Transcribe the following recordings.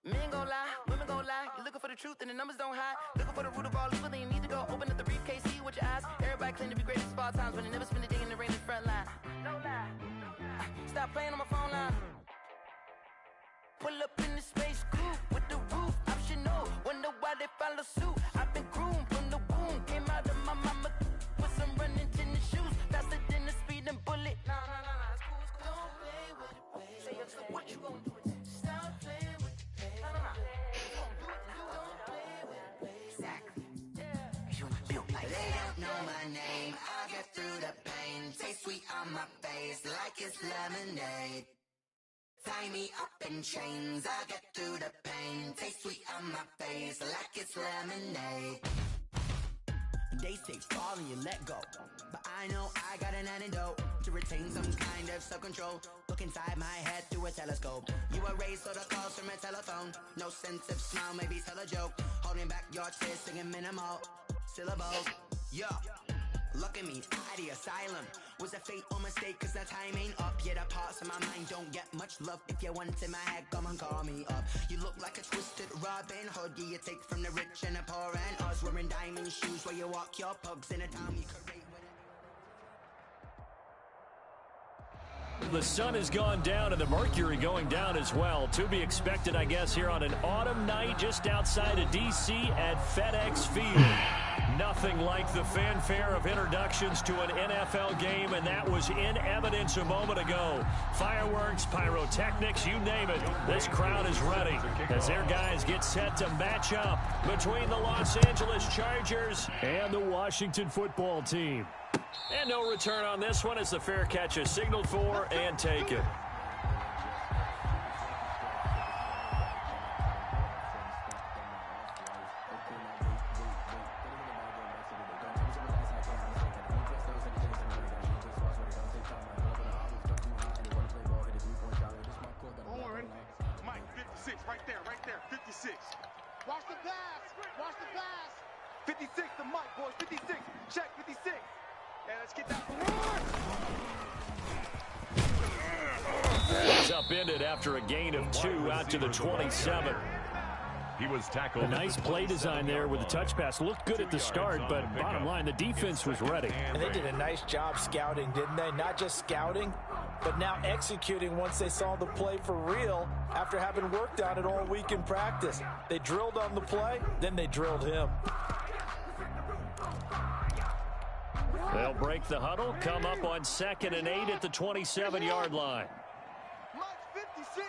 Men gon' lie, women gon' lie. You looking for the truth and the numbers don't hide. Looking for the root of all evil, then you need to go open up the briefcase, see with your eyes. Everybody claim to be greatest of all times, but they never spend a day in the rain in the front line. No lie. Stop playing on my phone line. Pull up in the space coupe with the roof optional. Wonder why they follow suit. I've been groomed from the womb. Came out of my mama with some running tennis shoes. Faster than the speeding bullet. Nah, it's cool, it's cool. Don't play with it, baby. Say so what you gon' do it? Stop playing with it, baby. Nah. You gon' do it, you don't play with it, baby. Exactly. Yeah. You built like they don't know my name. I'll get through the pain. Taste sweet on my face like it's lemonade. Tie me up in chains, I'll get through the pain. Taste sweet on my face like it's lemonade. They say fall and you let go, but I know I got an antidote to retain some kind of self-control. Look inside my head through a telescope. You erase all the calls from a telephone. No sense of smile, maybe tell a joke. Holding back your tears, singing minimal syllables. Yeah. Look at me, out the asylum. Was a fate or mistake, cause the time ain't up. Yet the parts of my mind don't get much love. If you want in my head, come and call me up. You look like a twisted Robin Hood. Yeah, you take from the rich and the poor and us. Wearing diamond shoes where you walk your pugs in a town you create with. The sun has gone down and the mercury going down as well. To be expected, I guess, here on an autumn night just outside of D.C. at FedEx Field. Nothing like the fanfare of introductions to an NFL game, and that was in evidence a moment ago. Fireworks, pyrotechnics, you name it. This crowd is ready as their guys get set to match up between the Los Angeles Chargers and the Washington football team. And no return on this one as the fair catch is signaled for and taken. Right there, 56. Watch the pass. 56, the mic, boys, 56. Check 56. And let's get that one. It's upended after a gain of 2 out to the 27. He was tackled. A nice play design there with the touch pass. Looked good at the start, but bottom line, the defense was ready. And they did a nice job scouting, didn't they? Not just scouting, but now executing once they saw the play for real after having worked on it all week in practice. They drilled on the play, then they drilled him. They'll break the huddle, come up on 2nd and 8 at the 27-yard line. Mike's 56.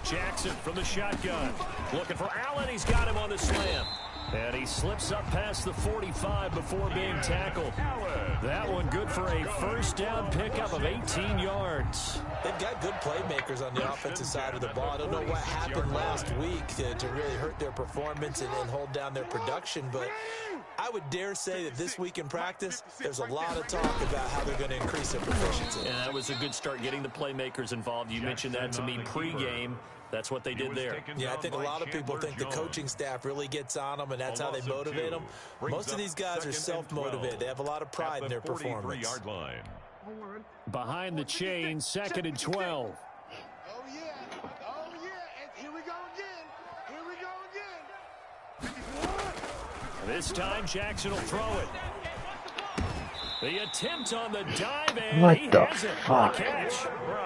Jackson from the shotgun. Looking for Allen. He's got him on the slam. And he slips up past the 45 before being tackled. That one good for a first down pickup of 18 yards. They've got good playmakers on the offensive side of the ball. I don't know what happened last week to really hurt their performance and hold down their production, but I would dare say that this week in practice, there's a lot of talk about how they're going to increase their proficiency. And that was a good start getting the playmakers involved. You mentioned that to me pregame. That's what they did there. Yeah, I think a lot of people think the coaching staff really gets on them, and that's how they motivate them. Most of these guys are self-motivated. They have a lot of pride in their performance. Behind the chain, 2nd and 12. Oh, yeah. And here we go again. This time, Jackson will throw it. The attempt on the dive, and he has it. What a catch.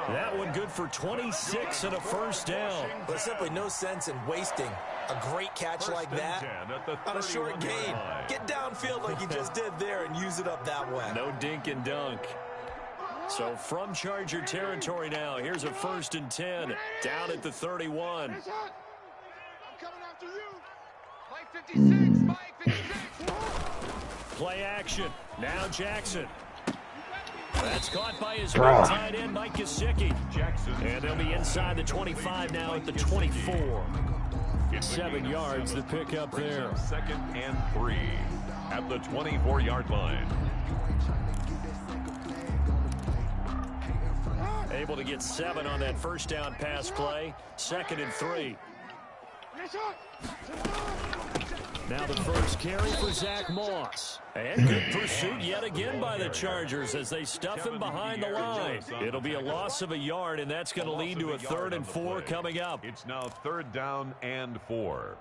That one good for 26 and a first down. There's simply no sense in wasting a great catch like that on a short gain. Get downfield like you just did there and use it up that way. No dink and dunk. So from Charger territory now, here's a 1st and 10 down at the 31. I'm coming after you. Mike 56, Mike 56. Play action. Now Jackson. That's caught by his right tight end, Mike Gesicki. And they'll be inside the 25 now at the 24. 7 yards the pickup there. 2nd and 3 at the 24-yard line. Able to get 7 on that first down pass play. 2nd and 3. Now the first carry for Zach Moss. And good pursuit yet again by the Chargers as they stuff him behind the line. It'll be a loss of a yard, and that's going to lead to a 3rd and 4 coming up. It's now 3rd down and 4.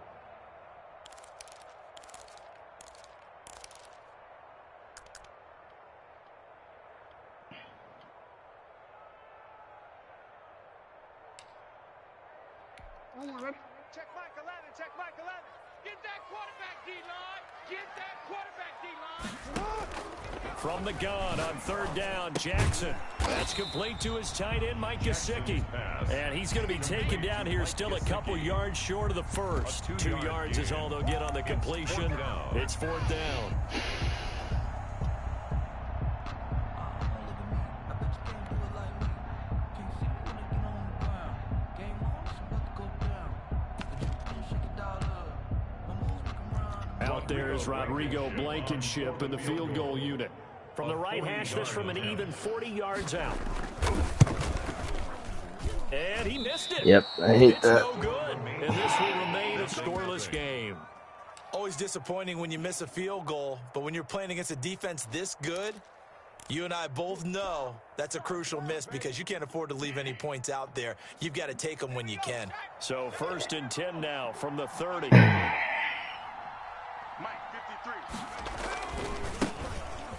Check Mike 11, check Mike 11. Get that quarterback, D-line. Get that quarterback, D-line. From the gun on 3rd down, Jackson. That's complete to his tight end, Mike Gesicki. And he's going to be taken down here still a couple yards short of the first. 2 yards is all they'll get on the completion. It's 4th down. Out there is Rodrigo Blankenship in the field goal unit. From the right hash, this from an even 40 yards out. And he missed it. Yep, I hate that. No good. And this will remain a scoreless game. Always disappointing when you miss a field goal, but when you're playing against a defense this good, you and I both know that's a crucial miss because you can't afford to leave any points out there. You've got to take them when you can. So 1st and 10 now from the 30. Mike 53.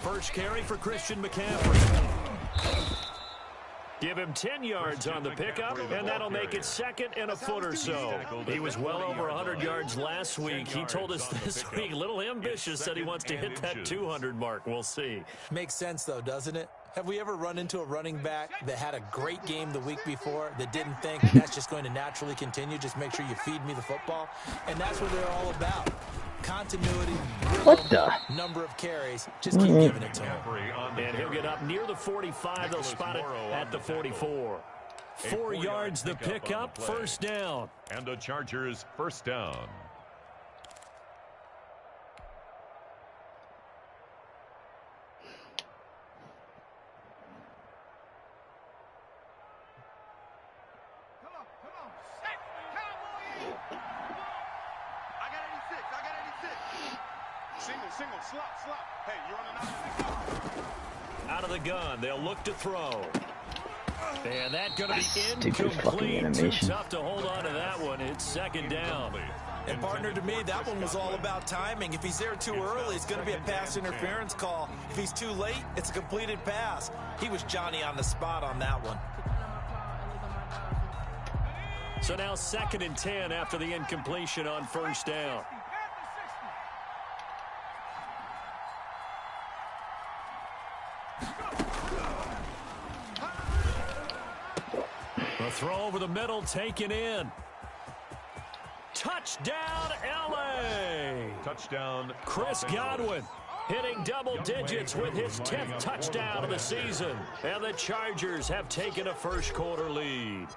First carry for Christian McCaffrey. Give him 10 yards on the pickup, and that'll make it 2nd and a foot or so. He was well over 100 yards last week. He told us this week, a little ambitious, that he wants to hit that 200 mark. We'll see. Makes sense, though, doesn't it? Have we ever run into a running back that had a great game the week before that didn't think that's just going to naturally continue? Just make sure you feed me the football. And that's what they're all about. Continuity, rhythm, number of carries. Just keep giving it to him. And he'll get up near the 45. They'll spot it at the 44. 4 yards the pickup, 1st down. And the Chargers 1st down. Single, slot. Hey, you're on an out of the gun. They'll look to throw. And that going to be Stupid fucking incomplete. animation. Too tough to hold on to that one. It's 2nd down. And partner, to me, that one was all about timing. If he's there too early, it's going to be a pass interference call. If he's too late, it's a completed pass. He was Johnny on the spot on that one. So now 2nd and 10 after the incompletion on 1st down. A throw over the middle, taken in. Touchdown, L.A. Touchdown. Chris Godwin hitting double digits with his 10th touchdown of the season. And the Chargers have taken a first-quarter lead.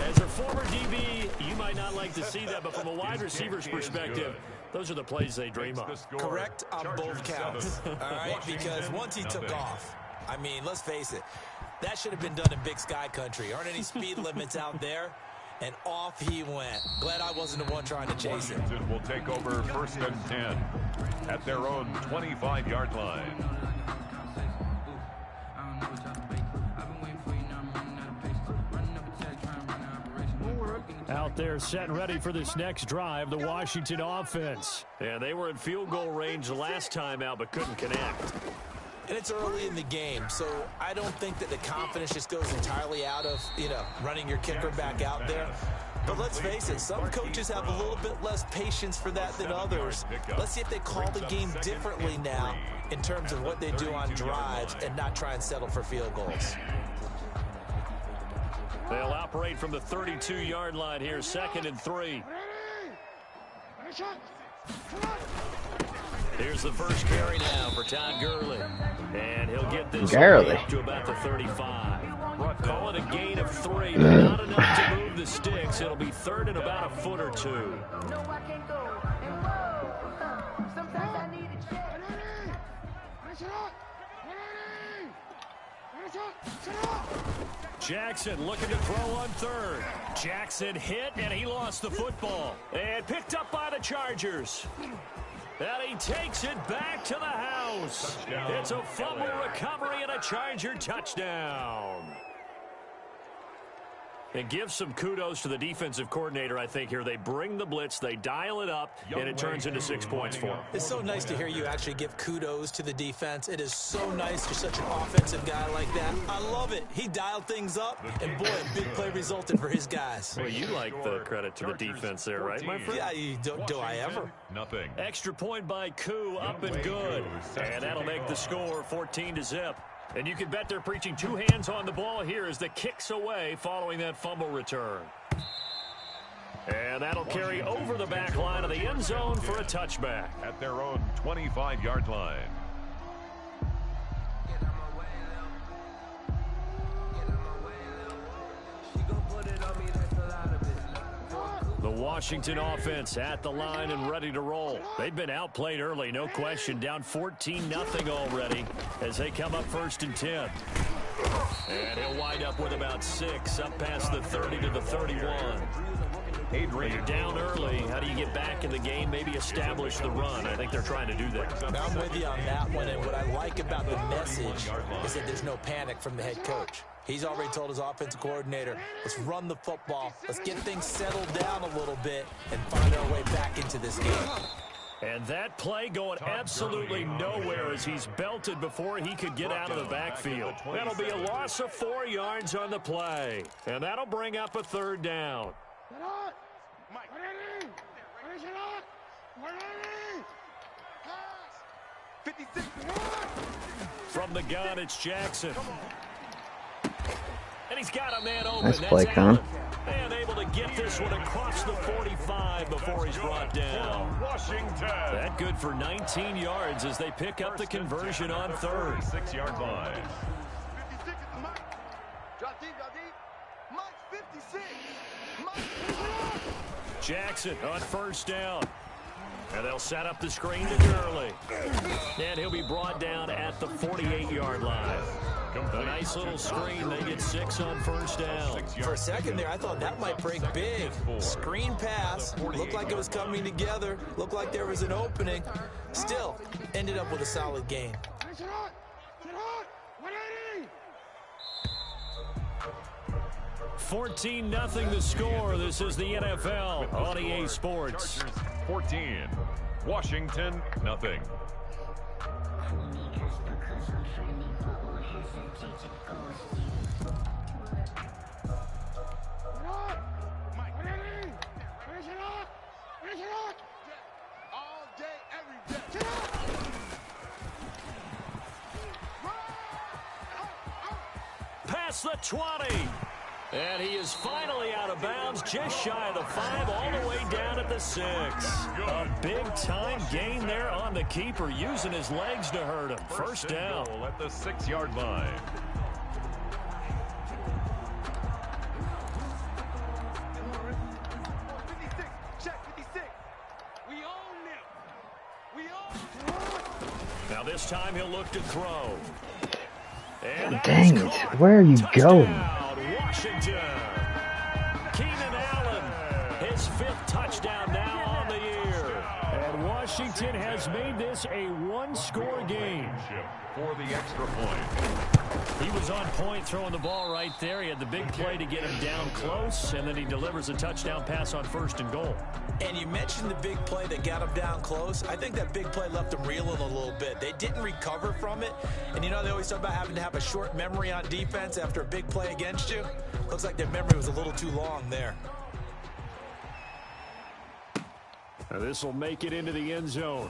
As a former DB, you might not like to see that, but from a wide receiver's perspective, those are the plays they dream of. Correct on both counts. All right, because once he took off, I mean, let's face it, that should have been done in Big Sky country. Aren't any speed limits out there? And off he went. Glad I wasn't the one trying to chase him. Washington will take over 1st and 10 at their own 25-yard line. Out there set and ready for this next drive, the Washington offense. And they were in field goal range the last time out, but couldn't connect. And it's early in the game, so I don't think that the confidence just goes entirely out of, running your kicker back out there. But let's face it, some coaches have a little bit less patience for that than others. Let's see if they call the game differently now in terms of what they do on drives and not try and settle for field goals. They'll operate from the 32-yard line here, 2nd and 3. Here's the first carry now for Todd Gurley. And he'll get this up to about the 35. Call it a gain of 3, but not enough to move the sticks. It'll be 3rd and about a foot or 2. Jackson looking to throw on third. Jackson hit, and he lost the football. And picked up by the Chargers. And he takes it back to the house. Touchdown. It's a fumble recovery and a Charger touchdown. And give some kudos to the defensive coordinator, I think, here. They bring the blitz, they dial it up, and it turns into 6 points for them. It's so nice to hear you actually give kudos to the defense. It is so nice you're such an offensive guy like that. I love it. He dialed things up, and boy, a big play resulted for his guys. Well, you like the credit to the defense there, right, my friend? Yeah, do I ever? Nothing. Extra point by Koo, up and good. And that'll make the score 14-0. And you can bet they're preaching two hands on the ball here as the kick's away following that fumble return. And that'll carry over the back line of the end zone for a touchback. At their own 25-yard line. The Washington offense at the line and ready to roll. They've been outplayed early, no question. Down 14-0 already as they come up 1st and 10. And he'll wind up with about 6, up past the 30 to the 31. When you're down early, how do you get back in the game, maybe establish the run? I think they're trying to do that. I'm with you on that one, and what I like about the message is that there's no panic from the head coach. He's already told his offensive coordinator, let's run the football, let's get things settled down a little bit and find our way back into this game. And that play going absolutely nowhere as he's belted before he could get out of the backfield. That'll be a loss of 4 yards on the play. And that'll bring up a 3rd down. From the gun, it's Jackson. And he's got a man open. Nice play, Con. And able to get this one across the 45 before he's brought down. Washington. That good for 19 yards as they pick up the conversion on 3rd. 6-yard line. 56 is the Mike. Drop deep, Mike 56. Jackson on 1st down. And they'll set up the screen to Gurley. And he'll be brought down at the 48-yard line. A nice little screen. They get 6 on 1st down. For a second there, I thought that might break big. Screen pass. Looked like it was coming together. Looked like there was an opening. Still, ended up with a solid gain. 14-0 the score. This is the NFL on EA Sports. 14. Washington, nothing. All day, every day. Past the 20. And he is finally out of bounds, just shy of the 5, all the way down at the 6. A big-time gain there on the keeper, using his legs to hurt him. 1st down. At the 6-yard line. Now this time he'll look to throw. And dang it, where are you going? Washington. Keenan Allen, his 5th touchdown now on the year. And Washington has made this a one-score game. For the extra point. He was on point throwing the ball right there. He had the big play to get him down close, and then he delivers a touchdown pass on 1st and goal. And you mentioned the big play that got him down close. I think that big play left him reeling a little bit. They didn't recover from it. And you know, they always talk about having to have a short memory on defense after a big play against you. Looks like their memory was a little too long there. Now this will make it into the end zone.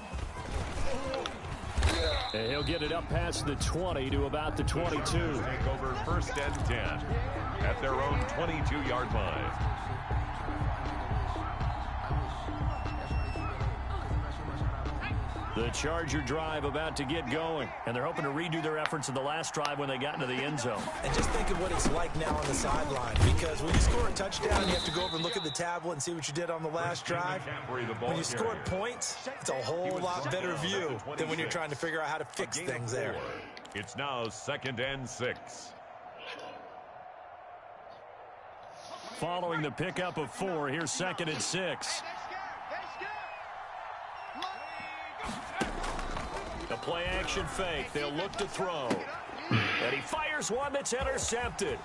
And he'll get it up past the 20 to about the 22. Take over 1st and 10 at their own 22-yard line. The Charger drive about to get going, and they're hoping to redo their efforts in the last drive when they got into the end zone. And just think of what it's like now on the sideline, because when you score a touchdown, you have to go over and look at the tablet and see what you did on the last drive. When you scored points, it's a whole lot better view than when you're trying to figure out how to fix things there. It's now 2nd and 6. Following the pickup of 4, here's 2nd and 6. The play action fake. They'll look to throw. And he fires one that's intercepted.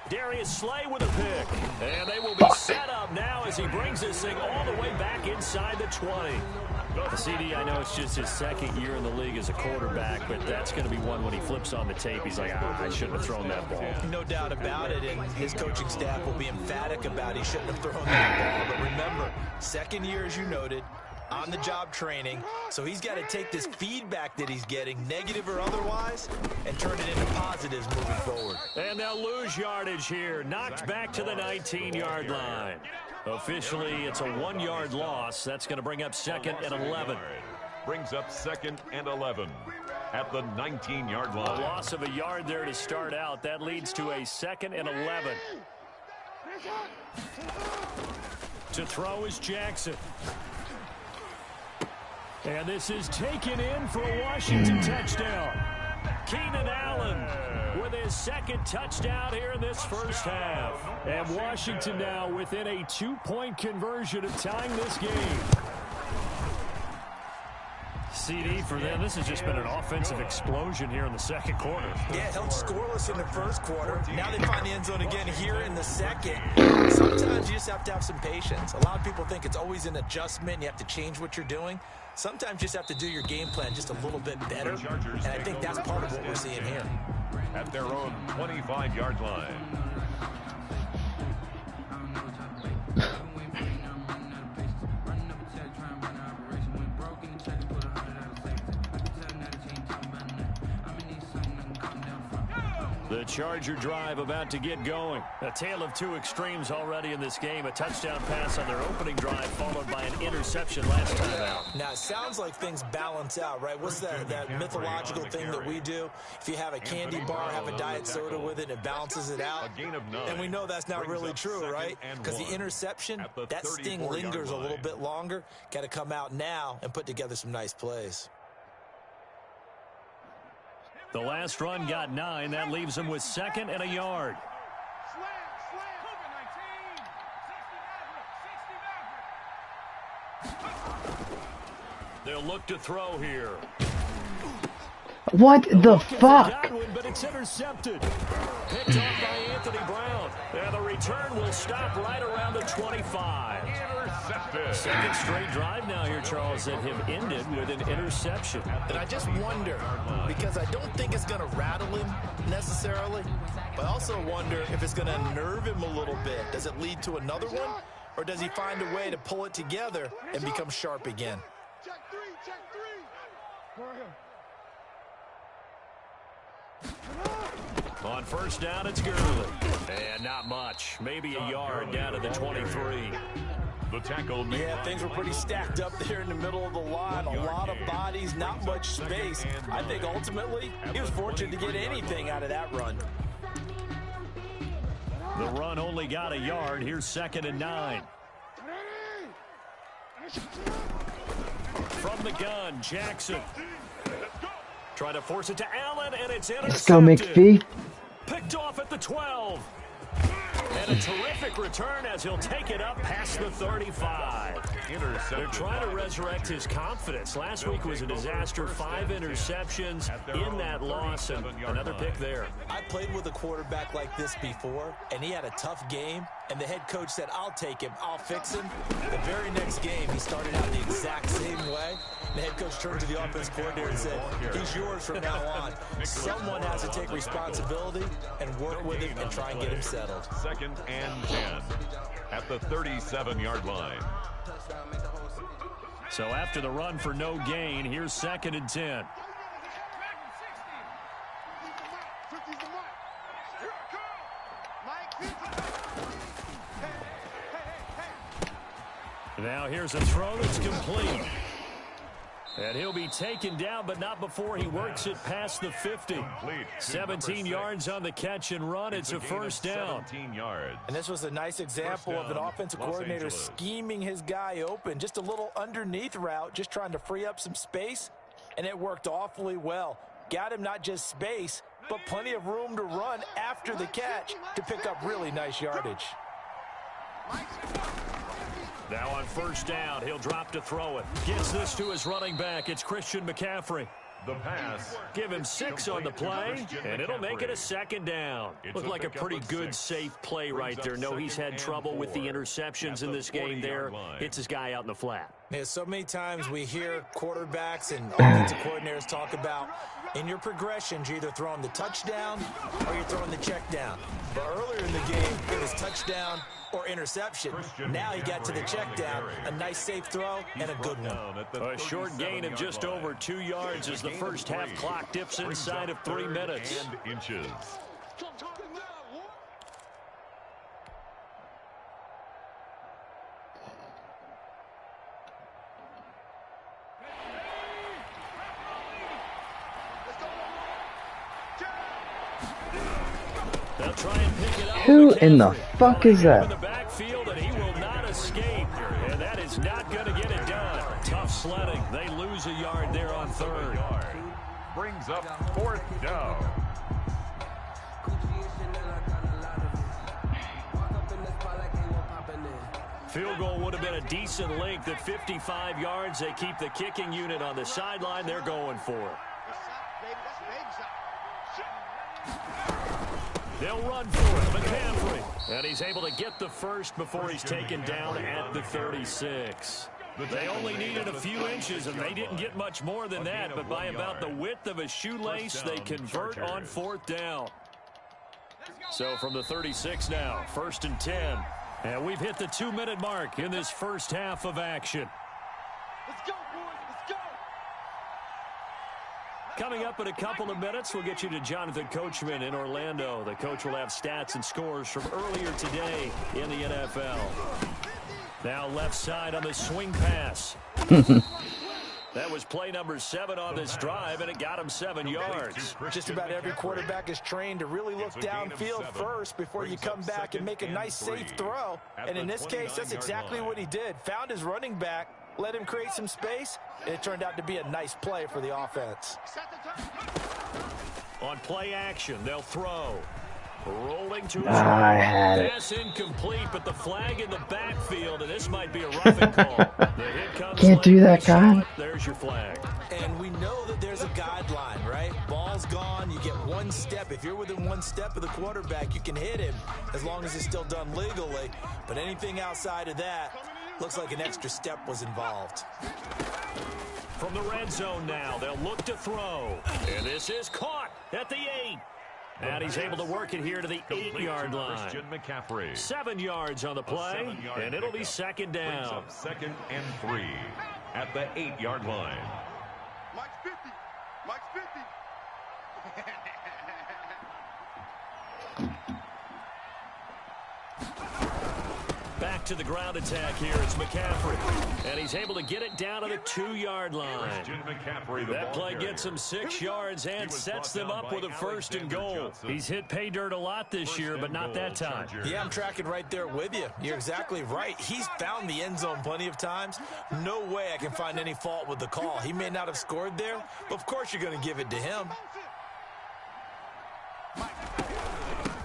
Darius Slay with a pick. And they will be set up now as he brings this thing all the way back inside the 20. CD, I know it's just his 2nd year in the league as a quarterback, but that's going to be one when he flips on the tape. He's like, I shouldn't have thrown that ball. No doubt about it, and his coaching staff will be emphatic about he shouldn't have thrown that ball. But remember, 2nd year, as you noted, on-the-job training, so he's got to take this feedback that he's getting, negative or otherwise, and turn it into positives moving forward. And they'll lose yardage here, knocked back to the 19-yard line. Officially, it's a 1-yard loss. That's going to bring up 2nd and 11. Brings up 2nd and 11 at the 19-yard line. A loss of a yard there to start out. That leads to a 2nd and 11. To throw is Jackson. And this is taken in for a Washington touchdown. Keenan Allen with his 2nd touchdown here in this first half. And Washington now within a 2-point conversion of tying this game. CD for them, this has just been an offensive explosion here in the 2nd quarter. Yeah, held scoreless in the 1st quarter. Now they find the end zone again here in the 2nd. Sometimes you just have to have some patience. A lot of people think it's always an adjustment. You have to change what you're doing. Sometimes you just have to do your game plan just a little bit better. And I think that's part of what we're seeing here. At their own 25-yard line. The Charger drive about to get going. A tale of two extremes already in this game. A touchdown pass on their opening drive followed by an interception last time out. Now, it sounds like things balance out, right? What's that mythological thing that we do? If you have a candy bar, have a diet soda with it, it balances it out. And we know that's not really true, right? Because the interception, that sting lingers a little bit longer. Got to come out now and put together some nice plays. The last run got 9. That leaves them with 2nd and a yard. They'll look to throw here. What the fuck? Godwin, but it's intercepted. Picked off by Anthony Brown. And the return will stop right around the 25. Intercepted. 2nd straight drive now here, Charles, that have ended with an interception. And I just wonder, because I don't think it's going to rattle him necessarily, but I also wonder if it's going to unnerve him a little bit. Does it lead to another one, or does he find a way to pull it together and become sharp again? Check three. On first down, it's Gurley. And not much. Maybe a yard down to the 23. The tackle. Yeah, things were pretty stacked up there in the middle of the line. A lot of bodies, not much space. I think ultimately he was fortunate to get anything out of that run. The run only got a yard. Here's 2nd and 9. From the gun, Jackson. Try to force it to Allen, and it's intercepted. Let's go, McPhee. Picked off at the 12. And a terrific return as he'll take it up past the 35. They're trying to resurrect his confidence. Last week was a disaster. 5 interceptions in that loss, and another pick there. I played with a quarterback like this before, and he had a tough game, and the head coach said, I'll take him, I'll fix him. The very next game, he started out the exact same way. The head coach turned to the offense coordinator and said, he's yours from now on. Someone has to take responsibility and work with him and try and get him settled. 2nd and 10 at the 37-yard line. So after the run for no gain, here's 2nd and 10. Now here's a throw that's complete. And he'll be taken down, but not before he works it past the 50. 17 yards on the catch and run. It's a first down. 17 yards. And this was a nice example of an offensive coordinator scheming his guy open. Just a little underneath route, just trying to free up some space, and it worked awfully well. got him not just space, but plenty of room to run after the catch to pick up really nice yardage. Now on first down, he'll drop to throw it. Gets this to his running back. It's Christian McCaffrey. The pass. Give him 6 on the play, and it'll make it a second down. Looked like a pretty good, safe play right there. No, he's had trouble with the interceptions in this game there. Hits his guy out in the flat. Yeah, so many times we hear quarterbacks and offensive coordinators talk about in your progressions, you're either throwing the touchdown or you're throwing the check down. But earlier in the game, it was touchdown or interception. Now he got to the check down, a nice safe throw, and a good one. A short gain of just over 2 yards as the first half clock dips inside of 3 minutes. Inches. They'll try and pick it up. Who in the fuck is that? In the backfield, and he will not escape. And that is not going to get it done. Tough sledding. They lose a yard there on third. Brings up 4th down. Field goal would have been a decent length at 55 yards. They keep the kicking unit on the sideline. They're going for it. They'll run for it. McCaffrey. And he's able to get the first before he's taken down at the 36. They only needed a few inches, and they didn't get much more than that. But by about the width of a shoelace, they convert on 4th down. So from the 36 now, 1st and 10. And we've hit the 2-minute mark in this first half of action. Let's go, boys. Let's go. Coming up in a couple of minutes, we'll get you to Jonathan Coachman in Orlando. The coach will have stats and scores from earlier today in the NFL. Now left side on the swing pass. That was play number 7 on this drive, and it got him 7 yards. Just about every quarterback is trained to really look downfield first before you come back and make a nice safe throw. And in this case, that's exactly what he did. Found his running back, let him create some space, and it turned out to be a nice play for the offense. On play action, they'll throw. Rolling to his I had it. pass incomplete, but the flag in the backfield, and this might be a roughing call. The hit comes Can't do late. that, God. There's your flag. And we know that there's a guideline, right? Ball's gone, you get 1 step. If you're within 1 step of the quarterback, you can hit him as long as it's still done legally. But anything outside of that, looks like an extra step was involved. From the red zone now, they'll look to throw. And this is caught at the 8. And he's able to work it here to the 8-yard line. Christian McCaffrey. 7 yards on the play, and it'll be 2nd down. 2nd and 3 at the 8-yard line. Mike's 50. Mike's 50. Back to the ground attack here. It's McCaffrey. And he's able to get it down to the 2-yard line. Christian McCaffrey, That play gets him 6 yards and sets them up with a 1st and goal. He's hit pay dirt a lot this year, but not that time. Yeah, I'm tracking right there with you. You're exactly right. He's found the end zone plenty of times. No way I can find any fault with the call. He may not have scored there, but of course you're going to give it to him.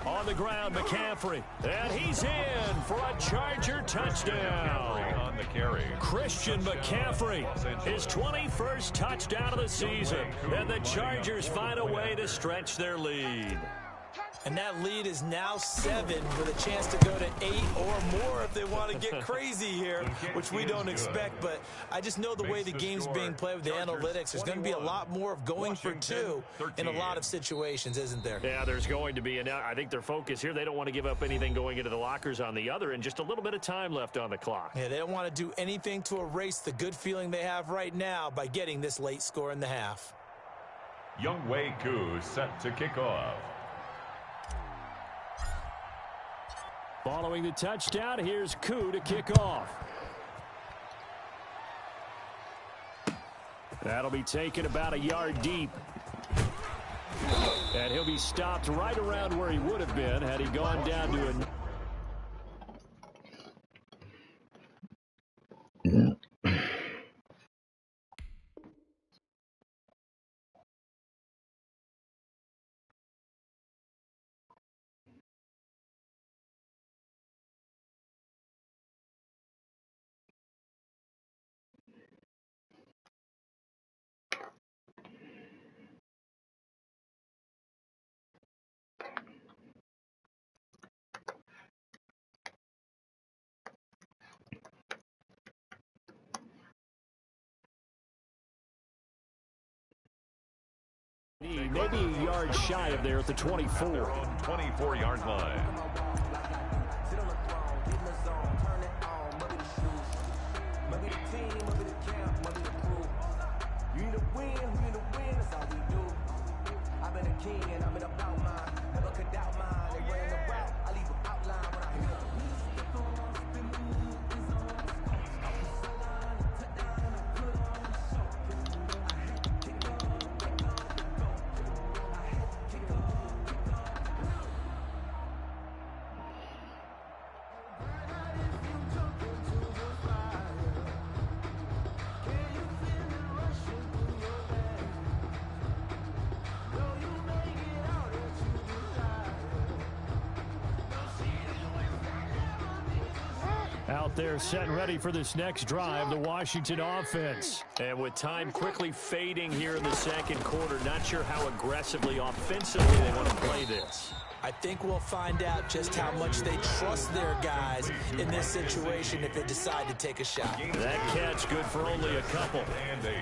On the ground, McCaffrey. And he's in for a Charger touchdown. On the carry. Christian McCaffrey, his 21st touchdown of the season. And the Chargers find a way to stretch their lead. And that lead is now 7 with a chance to go to 8 or more if they want to get crazy here, which we don't expect. But I just know the way the game's being played with the analytics, there's going to be a lot more of going for 2 in a lot of situations, isn't there? Yeah, there's going to be. And I think their focus here, they don't want to give up anything going into the lockers on the other, and just a little bit of time left on the clock. Yeah, they don't want to do anything to erase the good feeling they have right now by getting this late score in the half. Younghoe Koo set to kick off. Following the touchdown, here's Koo to kick off. That'll be taken about a yard deep. And he'll be stopped right around where he would have been had he gone down to a... maybe a yard shy of there at the 24. Their own 24-yard line. Out there set and ready for this next drive, the Washington offense. And with time quickly fading here in the second quarter, not sure how aggressively offensively they want to play this. I think we'll find out just how much they trust their guys in this situation if they decide to take a shot. That catch good for only a couple. And 8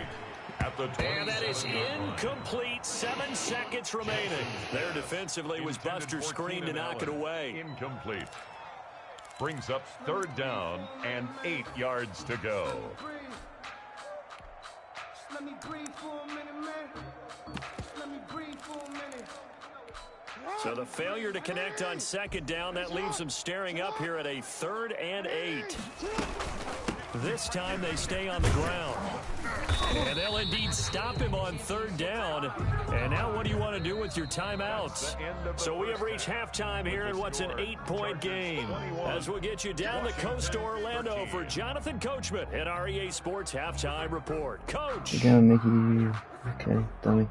at the 20. And that is incomplete. 7 seconds remaining. There defensively was Buster Screen to knock it away. Incomplete. Brings up 3rd down and 8 yards to go. Let me breathe for a minute, man. Let me breathe for a minute. So the failure to connect on 2nd down, that leaves them staring up here at a 3rd and 8. This time they stay on the ground. And they'll indeed stop him on 3rd down. And now what do you want to do with your timeouts? So we have reached halftime here in what's an 8-point game. As we'll get you down the coast to Orlando for Jonathan Coachman at our EA Sports Halftime Report. Coach! You're gonna make it easier. Okay, dummy.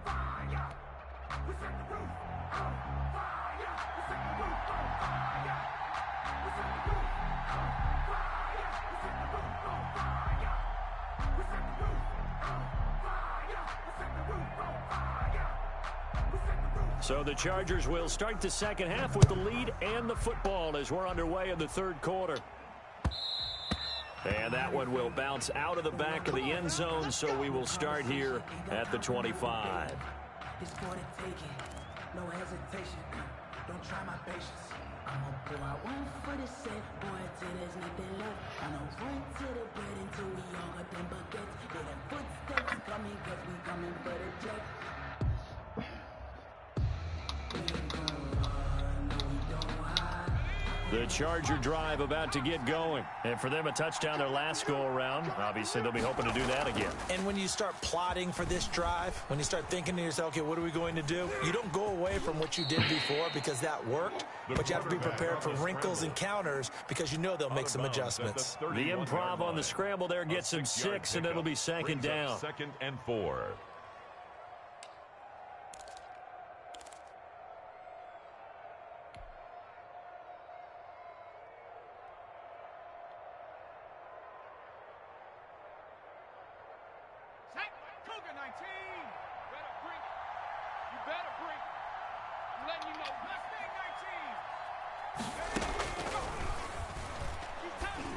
So the Chargers will start the second half with the lead and the football as we're underway in the 3rd quarter. And that one will bounce out of the back of the end zone, so we will start here at the 25. It's for the taking, no hesitation. Don't try my patience. I'ma pour out one for the set, boy, till there's nothing left. I'ma run to the bed until we all got them buckets. Yeah, them footsteps coming, cause we coming for the check. The Charger drive about to get going. And for them, a touchdown their last go-around. Obviously, they'll be hoping to do that again. And when you start plotting for this drive, when you start thinking to yourself, okay, what are we going to do? You don't go away from what you did before because that worked, but you have to be prepared for wrinkles and counters because you know they'll make some adjustments. The improv on the scramble there gets him 6, and it'll be 2nd down. 2nd and 4.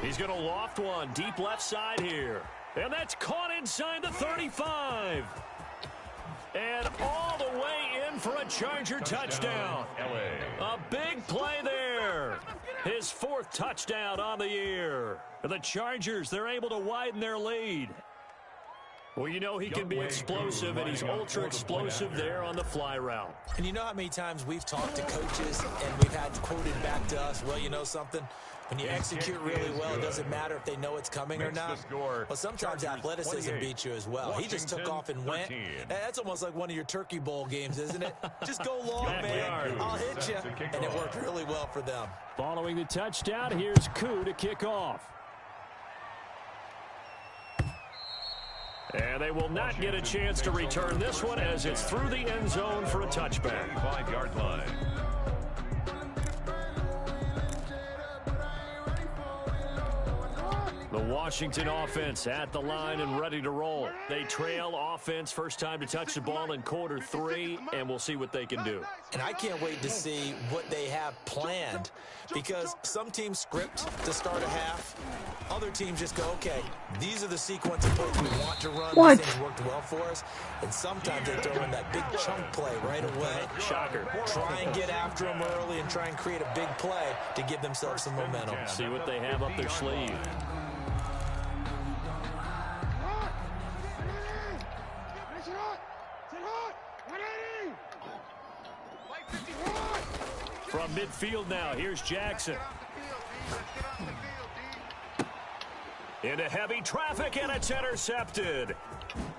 He's going to loft one deep left side here. And that's caught inside the 35. And all the way in for a Charger touchdown. A big play there. His 4th touchdown on the year. The Chargers, they're able to widen their lead. Well, you know he can be explosive, and he's ultra-explosive there on the fly route. And you know how many times we've talked to coaches and we've had quoted back to us, well, you know something? When you execute really well, it doesn't matter if they know it's coming or not. Well, sometimes athleticism beats you as well. He just took off and went. That's almost like one of your Turkey Bowl games, isn't it? Just go long, man. I'll hit you. And it worked really well for them. Following the touchdown, here's Koo to kick off. And they will not get a chance to return this one as it's through the end zone for a touchback. 5-yard line. The Washington offense at the line and ready to roll. They trail offense, first time to touch the ball in quarter 3, and we'll see what they can do. And I can't wait to see what they have planned, because some teams script to start a half. Other teams just go, okay, these are the sequence of plays we want to run. What? These things worked well for us. And sometimes they throw in that big chunk play right away. Shocker. Try and get after them early and try and create a big play to give themselves some momentum. See what they have up their sleeve. From midfield now, here's Jackson. Into heavy traffic, and it's intercepted.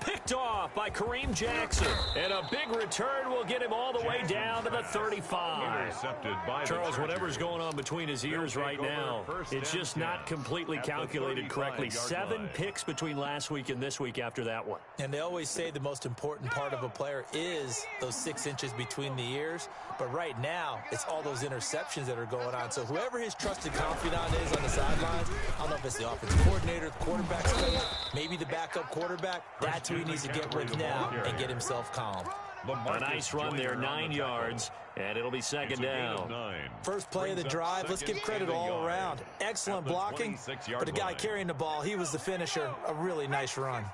Picked off by Kareem Jackson. And a big return will get him all the way down to the 35. Intercepted by Charles, whatever's going on between his ears right now, it's just not completely calculated correctly. 7 picks between last week and this week after that one. And they always say the most important part of a player is those 6 inches between the ears. But right now, it's all those interceptions that are going on. So whoever his trusted confidant is on the sidelines, I don't know if it's the offensive coordinator, the quarterback's coach, maybe the backup quarterback, that's who he needs to get with now and get himself calm. A nice run there, 9 yards, and it'll be second down. First play of the drive, let's give credit all around. Excellent blocking, but the guy carrying the ball, he was the finisher. A really nice run.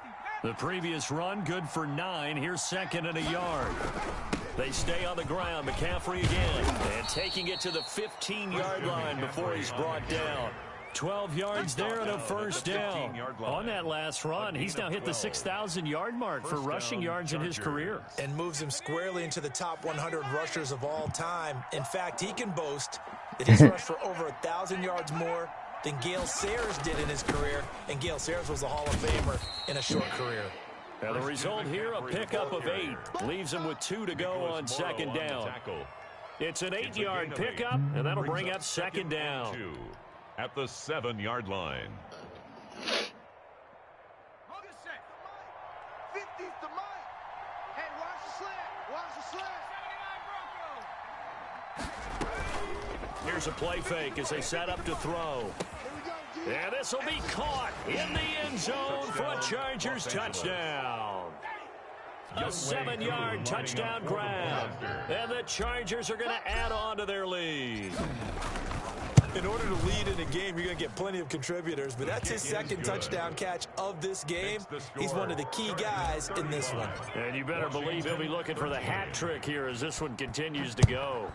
The previous run, good for 9. Here's second and a yard. They stay on the ground. McCaffrey again. And taking it to the 15-yard line before he's brought down. 12 yards there and a first down. On that last run, he's now hit the 6,000-yard mark for rushing yards in his career. And moves him squarely into the top 100 rushers of all time. In fact, he can boast that he's rushed for over 1,000 yards more than Gale Sayers did in his career. And Gale Sayers was a Hall of Famer in a short career. And the result here, a pickup of 8. Leaves him with 2 to go on second down. It's an 8-yard pickup, and that'll bring up second down. At the 7-yard line. 50's the mic. Hey, watch the slant. Watch the slant. Here's a play fake as they set up to throw. And this will be caught in the end zone for a Chargers touchdown. A 7-yard touchdown grab. And the Chargers are going to add on to their lead. In order to lead in a game, you're going to get plenty of contributors, but that's his second touchdown catch of this game. He's one of the key guys in this one. And you better believe he'll be looking for the hat trick here as this one continues to go.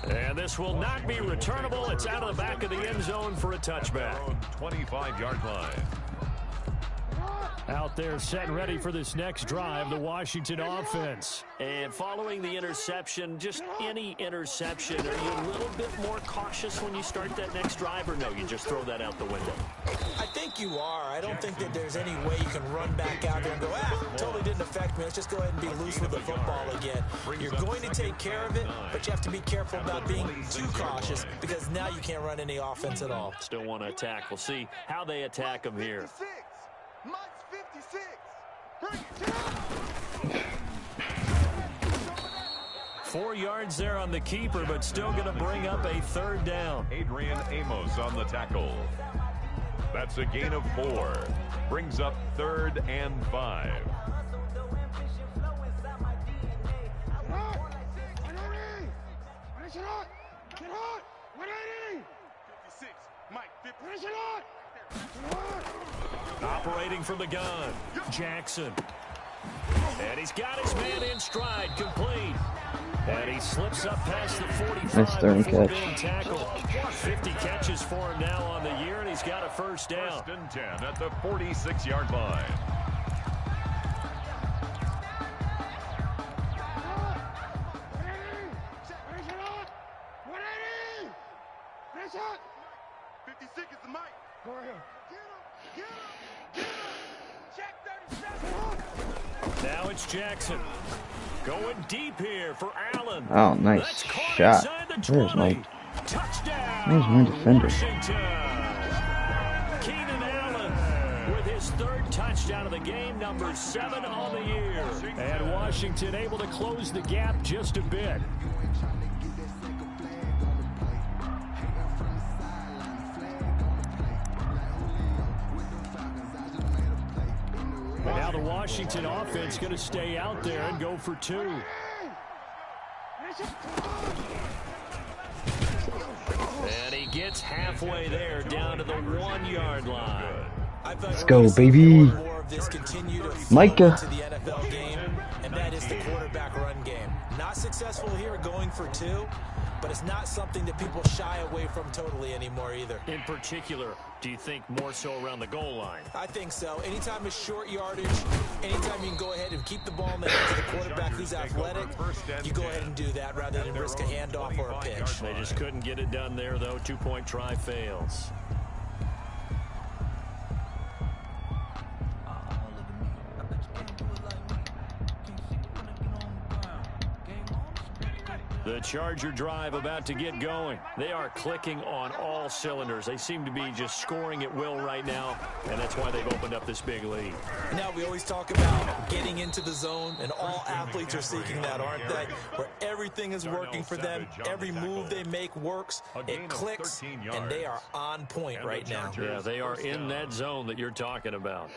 And this will not be returnable. It's out of the back of the end zone for a touchback. 25-yard line. Out there set and ready for this next drive, the Washington offense. And following the interception, just any interception, are you a little bit more cautious when you start that next drive, or no, you just throw that out the window? I think you are. I don't think that there's any way you can run back out there and go, totally didn't affect me. Let's just go ahead and be loose with the football again. You're going to take care of it, but you have to be careful about being too cautious because now you can't run any offense at all. Still want to attack. We'll see how they attack them here. Mike's 56. Bring it down. 4 yards there on the keeper, but still going to bring up a third down. Adrian Amos on the tackle. That's a gain of 4. Brings up 3rd and 5. Operating from the gun, Jackson. And he's got his man in stride, complete. And he slips up past the 45 Nice throwing before catch. being tackled. 50 catches for him now on the year, and he's got a first down. 1st and 10 at the 46-yard line. Now it's Jackson. Going deep here for Allen. Oh, nice shot. Where's my defender? Keenan Allen with his 3rd touchdown of the game, number 7 on the year. And Washington able to close the gap just a bit. Washington offense going to stay out there and go for 2. And he gets halfway there, down to the 1-yard line. Let's go, baby. Micah. To the NFL game, and that is the quarterback run game. Not successful here going for 2, but it's not something that people shy away from totally anymore either. In particular, do you think more so around the goal line? I think so. Anytime it's short yardage, anytime you can go ahead and keep the ball in the hands of the quarterback who's athletic, you go ahead and do that rather than risk a handoff or a pitch. They just couldn't get it done there, though. 2-point try fails. The Charger drive about to get going. They are clicking on all cylinders. They seem to be just scoring at will right now, and that's why they've opened up this big lead. Now, we always talk about getting into the zone, and all athletes are seeking that, aren't they? Where everything is working for them, every move they make works, it clicks, and they are on point right now. Yeah, they are in that zone that you're talking about.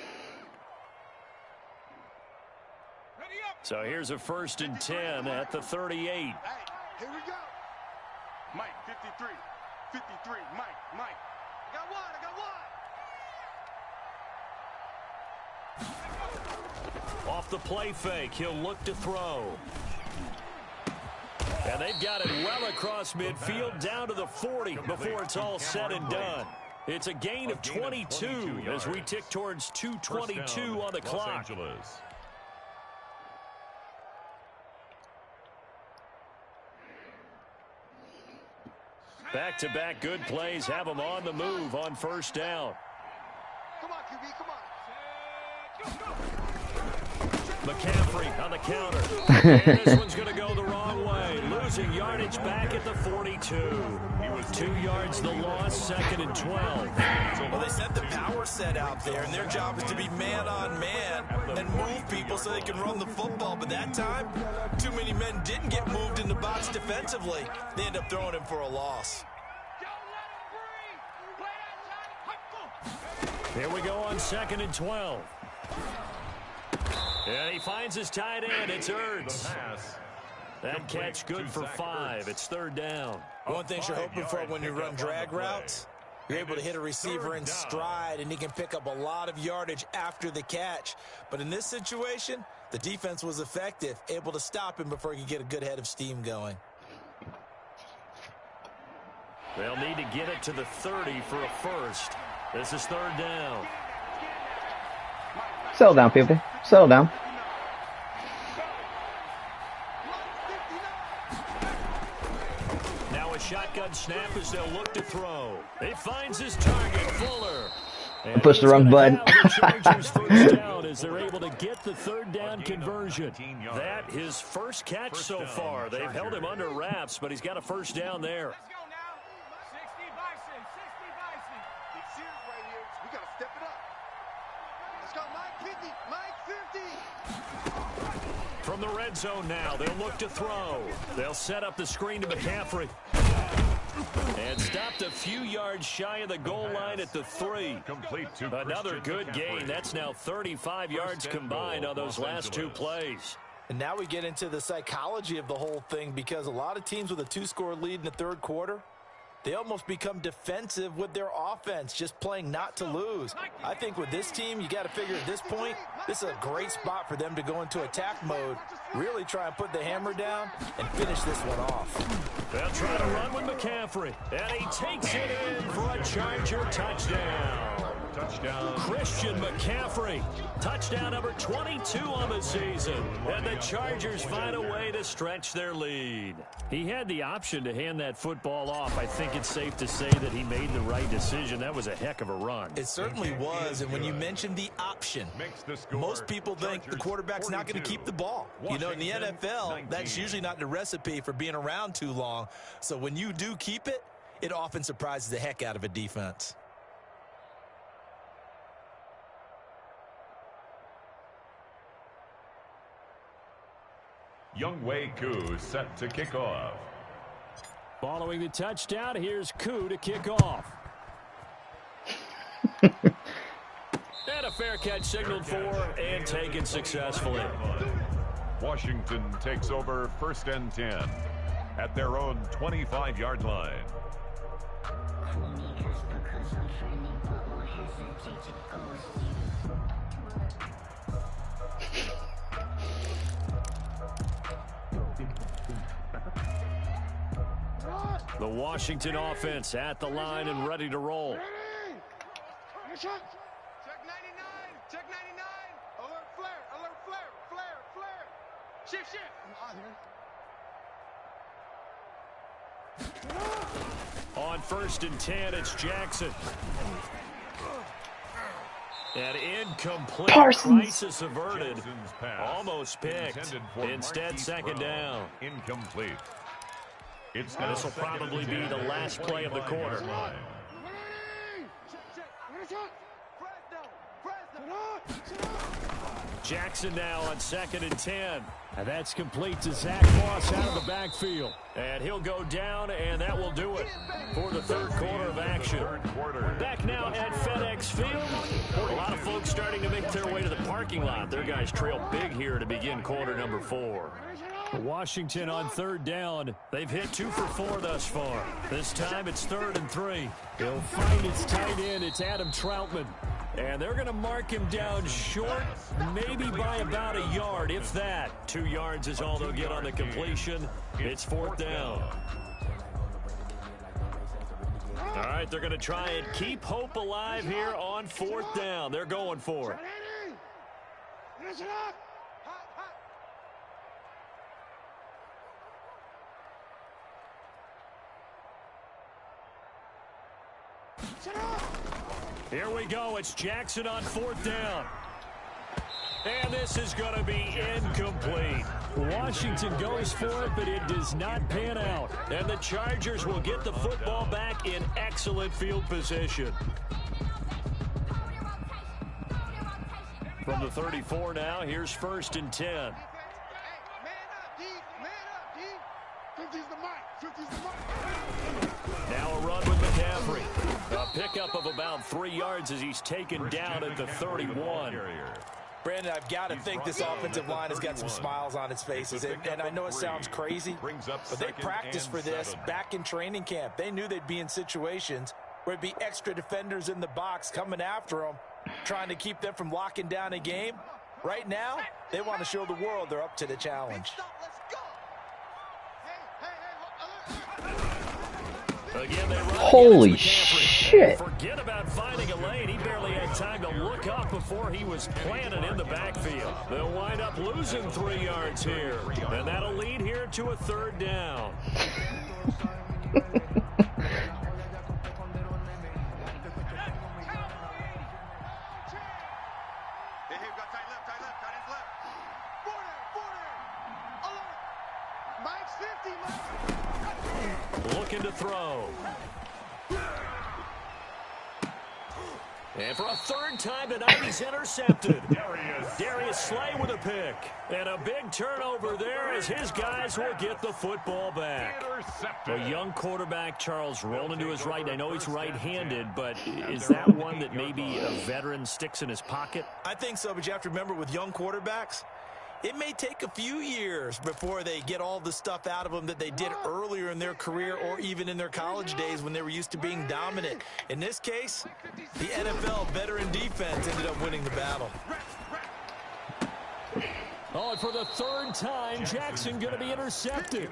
So here's a 1st and 10 at the 38. Hey, here we go. Mike, 53. 53. Mike. I got one. Off the play fake, he'll look to throw. And they've got it well across midfield down to the 40 before it's all said and done. It's a gain of 22 as we tick towards 2:22 on the clock. Back-to-back good plays have them on the move on 1st down. Come on, QB, come on. McCaffrey on the counter. And this one's going to go the wrong way. Losing yardage back at the 42. He was 2 yards the loss, 2nd and 12. Well, they set the power set out there, and their job is to be man-on-man and move people so they can run the football. But that time, too many men didn't get moved in the box defensively. They end up throwing him for a loss. Here we go on 2nd and 12. And he finds his tight end. It's Ertz. That catch good for 5. It's 3rd down. One thing you're hoping for when you run drag routes, you're able to hit a receiver in stride, and he can pick up a lot of yardage after the catch. But in this situation, the defense was effective, able to stop him before he could get a good head of steam going. They'll need to get it to the 30 for a 1st. This is 3rd down. Settle down, people. Settle down. Now a shotgun snap as they'll look to throw. He finds his target, Fuller. I pushed the wrong button. The Chargers 1st down as they're able to get the 3rd down conversion. That his first catch so far. They've held him under wraps, but he's got a 1st down there. From the red zone now, they'll look to throw. They'll set up the screen to McCaffrey. And stopped a few yards shy of the goal line at the 3. Another good gain. That's now 35 yards combined on those last 2 plays. And now we get into the psychology of the whole thing, because a lot of teams with a 2-score lead in the 3rd quarter, they almost become defensive with their offense, just playing not to lose. I think with this team, you got to figure at this point, this is a great spot for them to go into attack mode, really try and put the hammer down and finish this one off. They'll try to run with McCaffrey, and he takes it in for a Charger touchdown. Christian McCaffrey, touchdown number 22 on the season. And the Chargers find a way to stretch their lead. He had the option to hand that football off. I think it's safe to say that he made the right decision. That was a heck of a run. It certainly was, and when you mentioned the option, most people think the quarterback's not going to keep the ball. You know, in the NFL, that's usually not the recipe for being around too long. So when you do keep it, it often surprises the heck out of a defense. Younghoe Koo set to kick off. Following the touchdown, here's Koo to kick off. And And a fair catch signaled for and taken successfully. Washington takes over 1st and 10 at their own 25-yard line. The Washington offense at the line and ready to roll. Check 99. Check 99. Alert flare. Alert flare. Flare. Flare. Shift. Shift. On 1st and 10, it's Jackson. An incomplete. Parsons. Crisis averted. Almost picked. Instead, 2nd down. Incomplete. This will probably be the last play of the quarter. Jackson now on 2nd and 10. And that's complete to Zach Moss out of the backfield. And he'll go down, and that will do it for the 3rd quarter of action. Back now at FedEx Field. A lot of folks starting to make their way to the parking lot. Their guys trail big here to begin quarter number 4. Washington on 3rd down. They've hit 2 for 4 thus far. This time it's 3rd and 3. He'll find its tight end. It's Adam Troutman. And they're going to mark him down short, maybe by about a yard, if that. 2 yards is all they'll get on the completion. It's 4th down. All right, they're going to try and keep hope alive here on 4th down. They're going for it. Here we go. It's Jackson on 4th down. And this is going to be incomplete. Washington goes for it, but it does not pan out. And the Chargers will get the football back in excellent field position. From the 34 now, here's 1st and 10. Man up, D. Man up, D. 50's the mic. 50's the mic. Now a run with McCaffrey. A pickup of about 3 yards as he's taken down at the 31. Brandon, I've got to think this offensive line has got some smiles on its faces. And I know it sounds crazy, but they practiced for this back in training camp. They knew they'd be in situations where there'd be extra defenders in the box coming after them, trying to keep them from locking down a game. Right now, they want to show the world they're up to the challenge. Again, they run. Holy shit. Forget about finding a lane. He barely had time to look up before he was planted in the backfield. They'll wind up losing 3 yards here. And that'll lead here to a 3rd down. Looking to throw. And for a 3rd time tonight, he's intercepted. Darius Slay with a pick. And a big turnover there as his guys will get the football back. A young quarterback, Charles, rolling to his right. I know he's right-handed, but is that one that maybe a veteran sticks in his pocket? I think so, but you have to remember with young quarterbacks, it may take a few years before they get all the stuff out of them that they did earlier in their career or even in their college days when they were used to being dominant. In this case, the NFL veteran defense ended up winning the battle. Oh, and for the 3rd time, Jackson going to be intercepted.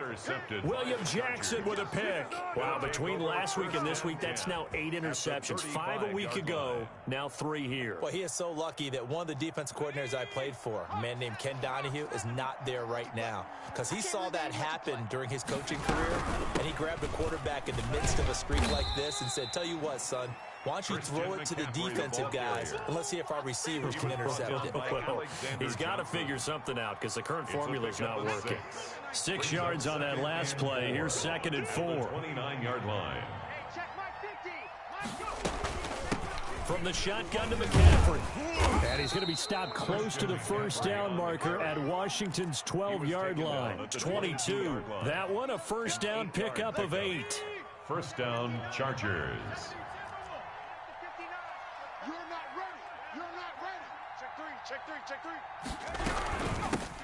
William Jackson with a pick. Wow, between last week and this week, that's now 8 interceptions. 5 a week ago, now 3 here. Well, he is so lucky that one of the defense coordinators I played for, a man named Ken Donahue, is not there right now. Because he saw that happen during his coaching career, and he grabbed the quarterback in the midst of a streak like this and said, tell you what, son, why don't you throw it to the defensive guys and let's see if our receivers can intercept it. Well, he's got to figure something out because the current formula is not working. 6 yards on that last play. Here's 2nd and 4. 29-yard line. From the shotgun to McCaffrey. And he's going to be stopped close to the 1st down marker at Washington's 12-yard line. 22. That one a 1st down pickup of 8. 1st down, Chargers. You're not ready. You're not ready.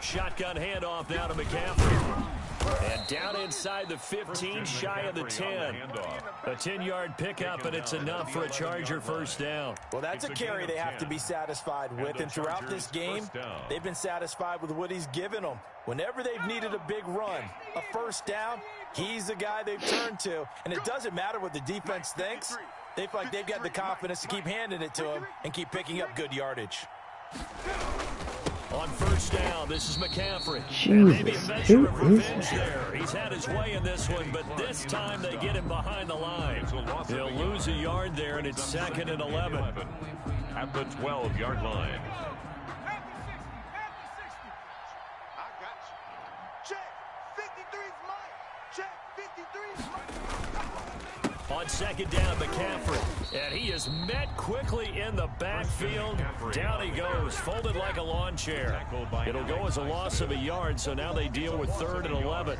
Shotgun handoff now to McCaffrey. And down inside the 15, shy of the 10. A 10-yard pickup, and it's enough for a Charger first down. Well, that's a carry they have to be satisfied with. And throughout this game, they've been satisfied with what he's given them. Whenever they've needed a big run, a first down, he's the guy they've turned to. And it doesn't matter what the defense thinks. They feel like they've got the confidence to keep handing it to him and keep picking up good yardage. On first down, this is McCaffrey. Jesus, Maybe a measure of revenge there. He's had his way in this one, but this time they get him behind the line. He'll lose a yard there, and it's 2nd and 11. At the 12-yard line. On second down, McCaffrey. And he is met quickly in the backfield. Down he goes, folded like a lawn chair. It'll go as a loss of a yard, so now they deal with 3rd and 11.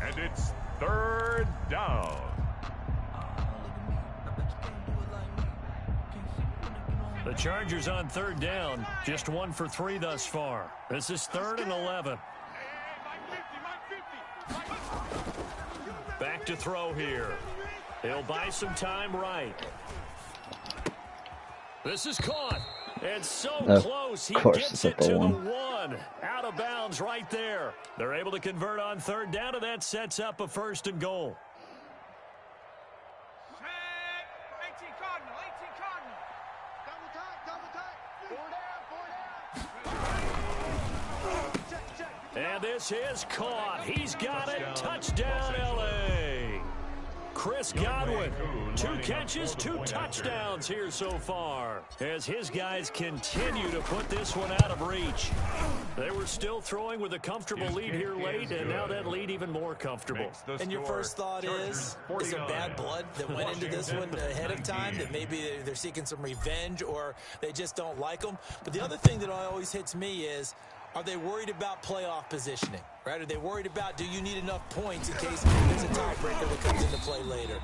And it's 3rd down. The Chargers on 3rd down, just 1 for 3 thus far. This is 3rd and 11. Back to throw here. He'll buy some time right. This is caught. And so close, he gets it to the 1. Out of bounds right there. They're able to convert on 3rd down, and that sets up a 1st and goal. And this is caught. He's got it. Touchdown, L.A. Chris Godwin, 2 catches, 2 touchdowns here so far, as his guys continue to put this one out of reach. They were still throwing with a comfortable lead here late, and now that lead even more comfortable. And your first thought is there bad blood that went into this one ahead of time, that maybe they're seeking some revenge or they just don't like them? But the other thing that always hits me is, are they worried about playoff positioning, right? Are they worried about, do you need enough points in case there's a tiebreaker that comes into play later?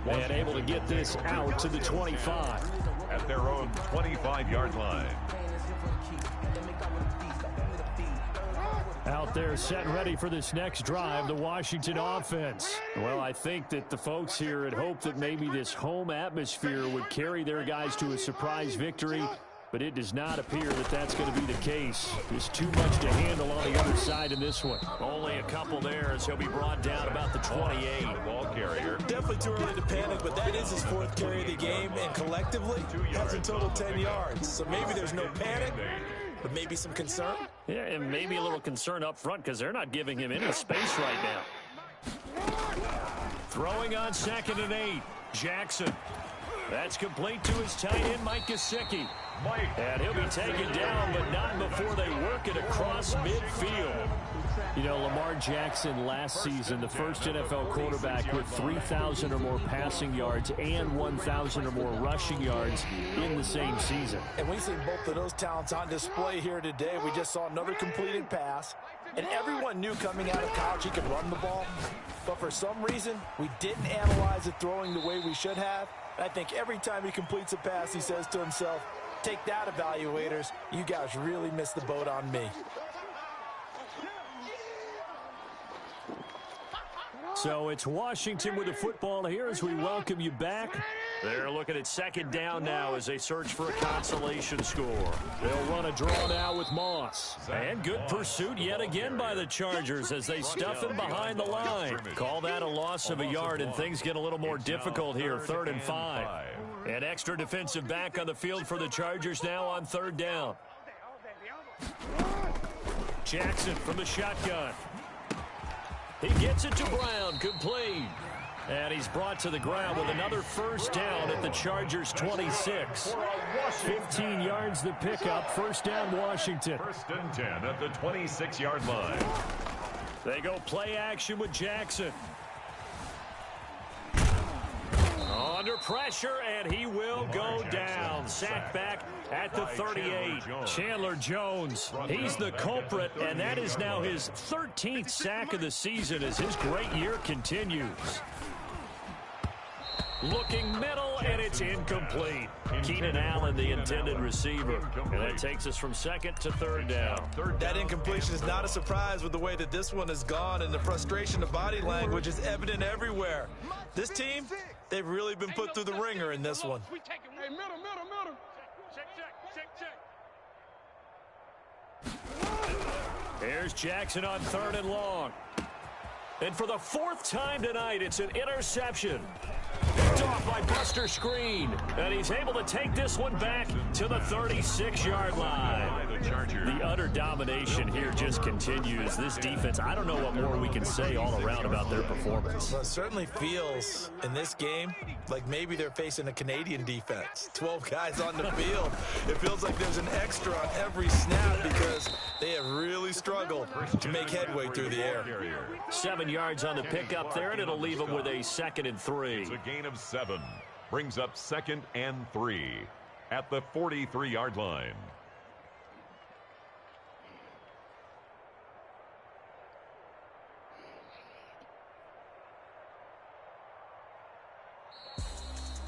And able to get this out to the 25. At their own 25-yard line. Out there set and ready for this next drive, the Washington offense. Well, I think that the folks here had hoped that maybe this home atmosphere would carry their guys to a surprise victory, but it does not appear that that's going to be the case. There's too much to handle on the other side in this one. Only a couple there as he'll be brought down about the 28. Ball carrier. Definitely too early to panic, but that is his 4th carry of the game, and collectively has a total 10 yards. So maybe there's no panic, but maybe some concern. Yeah, and maybe a little concern up front because they're not giving him any space right now. Throwing on 2nd and 8. Jackson. That's complete to his tight end, Mike Gesicki. And he'll be taken down, but not before they work it across midfield. You know, Lamar Jackson last season, the first NFL quarterback with 3,000 or more passing yards and 1,000 or more rushing yards in the same season. And we've seen both of those talents on display here today. We just saw another completed pass. And everyone knew coming out of college he could run the ball. But for some reason, we didn't analyze it throwing the way we should have. I think every time he completes a pass, he says to himself, take that, evaluators. You guys really missed the boat on me. So it's Washington with the football here as we welcome you back. They're looking at 2nd down now as they search for a consolation score. They'll run a draw now with Moss. And good pursuit yet again by the Chargers as they stuff him behind the line. Call that a loss of a yard, and things get a little more difficult here, 3rd and 5. An extra defensive back on the field for the Chargers now on 3rd down. Jackson from the shotgun. He gets it to Brown, complete. And he's brought to the ground with another first down at the Chargers' 26. 15 yards the pickup, first down Washington. 1st and 10 at the 26-yard line. They go play action with Jackson. Under pressure, and he will go down. Sacked back at the 38. Chandler Jones, he's the culprit, and that is now his 13th sack of the season as his great year continues. Looking middle, and it's incomplete. Keenan Allen, the intended receiver. And that takes us from second to third down. That incompletion is not a surprise with the way that this one has gone, and the frustration of body language is evident everywhere. This team, they've really been put through the ringer in this one. Hey, middle. Check. Here's Jackson on 3rd and long. And for the 4th time tonight, it's an interception. Picked off by Buster Screen. And he's able to take this one back to the 36-yard line. The utter domination here just continues. This defense, I don't know what more we can say all around about their performance. Well, it certainly feels in this game like maybe they're facing a Canadian defense. 12 guys on the field. It feels like there's an extra on every snap because they have really struggled to make headway through the air. 7 yards on the pickup there, and it'll leave them with a 2nd and 3. It's a gain of 7. Brings up 2nd and 3 at the 43-yard line.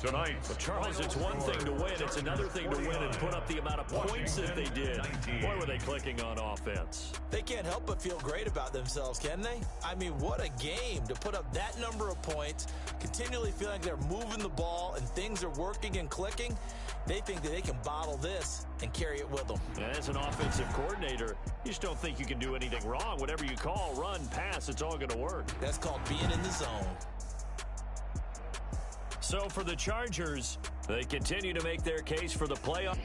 Tonight, Charles, it's one thing to win. It's another thing to win and put up the amount of points that they did. Boy, were they clicking on offense. They can't help but feel great about themselves, can they? I mean, what a game to put up that number of points, continually feeling like they're moving the ball and things are working and clicking. They think that they can bottle this and carry it with them. And as an offensive coordinator, you just don't think you can do anything wrong. Whatever you call, run, pass, it's all going to work. That's called being in the zone. So for the Chargers, they continue to make their case for the playoff.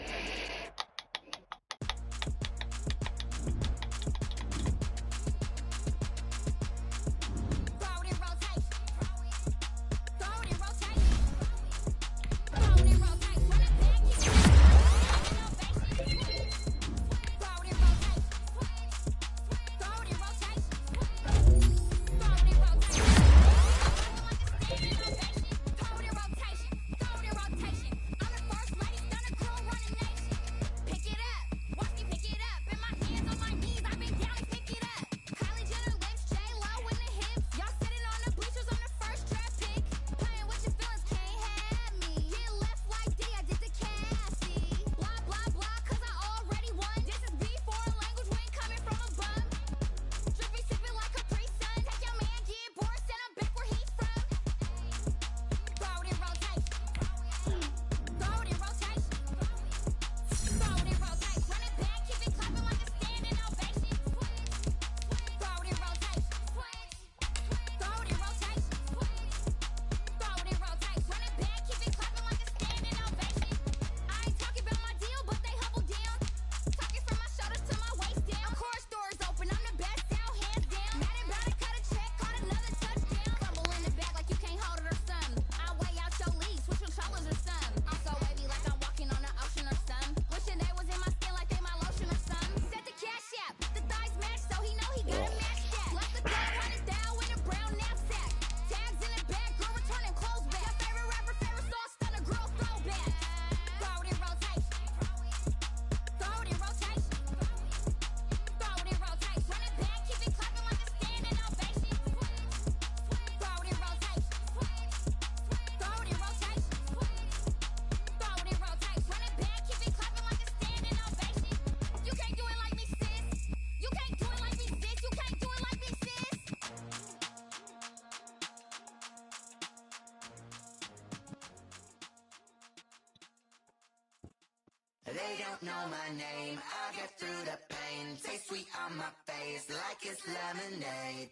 They don't know my name, I get through the pain. Taste sweet on my face like it's lemonade.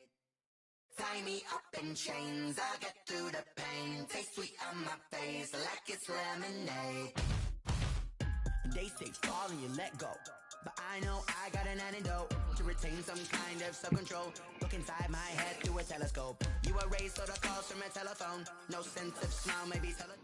Tie me up in chains, I get through the pain. Taste sweet on my face like it's lemonade. They say fall and you let go, but I know I got an antidote to retain some kind of self-control. Look inside my head through a telescope. You were raised so the calls from a telephone. No sense of smile, maybe tele